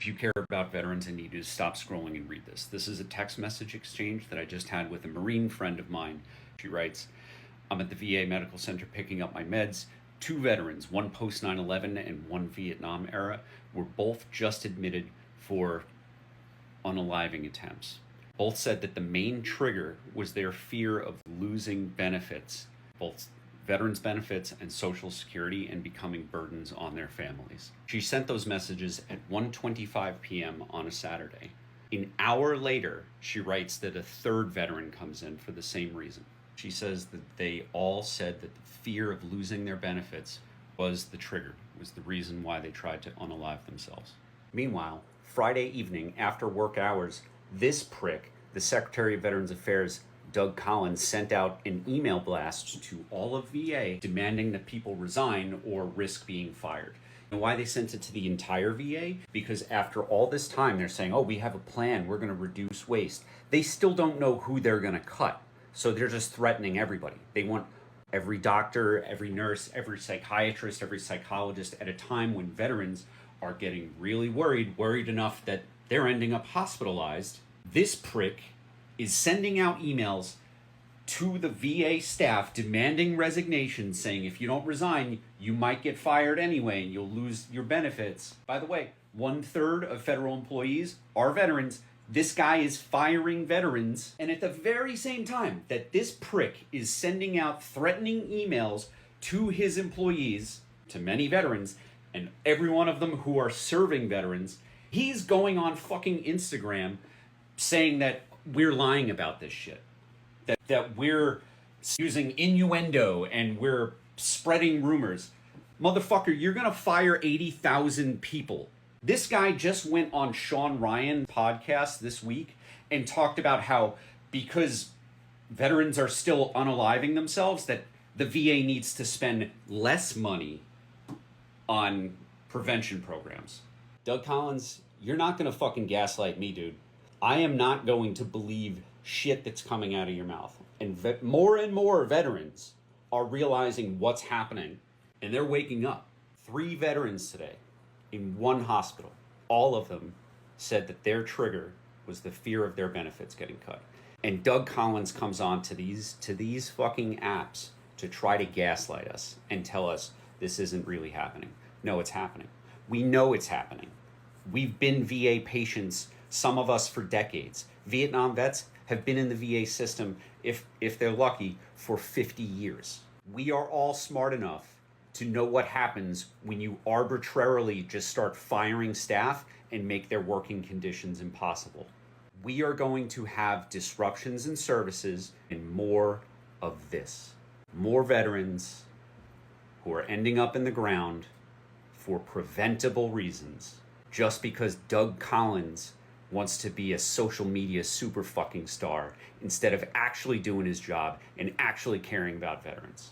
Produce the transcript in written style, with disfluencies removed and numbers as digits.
If you care about veterans, I need you to stop scrolling and read this. This is a text message exchange that I just had with a Marine friend of mine. She writes, I'm at the VA Medical Center picking up my meds. Two veterans, one post 9/11 and one Vietnam era, were both just admitted for unaliving attempts. Both said that the main trigger was their fear of losing benefits, both veterans benefits and Social Security, and becoming burdens on their families. She sent those messages at 1:25 p.m. on a Saturday. An hour later, she writes that a third veteran comes in for the same reason. She says that they all said that the fear of losing their benefits was the trigger, was the reason why they tried to unalive themselves. Meanwhile, Friday evening after work hours, this prick, the Secretary of Veterans Affairs, Doug Collins, sent out an email blast to all of VA demanding that people resign or risk being fired. And why they sent it to the entire VA? Because after all this time, they're saying, oh, we have a plan, we're going to reduce waste. They still don't know who they're going to cut. So they're just threatening everybody. They want every doctor, every nurse, every psychiatrist, every psychologist at a time when veterans are getting really worried enough that they're ending up hospitalized. This prick is sending out emails to the VA staff demanding resignation, saying if you don't resign, you might get fired anyway and you'll lose your benefits. By the way, 1/3 of federal employees are veterans. This guy is firing veterans. And at the very same time that this prick is sending out threatening emails to his employees, to many veterans, and every one of them who are serving veterans, he's going on fucking Instagram saying that we're lying about this shit. That we're using innuendo and we're spreading rumors. Motherfucker, you're gonna fire 80,000 people. This guy just went on Sean Ryan's podcast this week and talked about how because veterans are still unaliving themselves, that the VA needs to spend less money on prevention programs. Doug Collins, you're not gonna fucking gaslight me, dude. I am not going to believe shit that's coming out of your mouth. And more and more veterans are realizing what's happening, and they're waking up. 3 veterans today in one hospital, all of them said that their trigger was the fear of their benefits getting cut. And Doug Collins comes on to these fucking apps to try to gaslight us and tell us this isn't really happening. No, it's happening. We know it's happening. We've been VA patients, some of us for decades. Vietnam vets have been in the VA system, if they're lucky, for 50 years. We are all smart enough to know what happens when you arbitrarily just start firing staff and make their working conditions impossible. We are going to have disruptions in services and more of this. More veterans who are ending up in the ground for preventable reasons just because Doug Collins wants to be a social media super fucking star instead of actually doing his job and actually caring about veterans.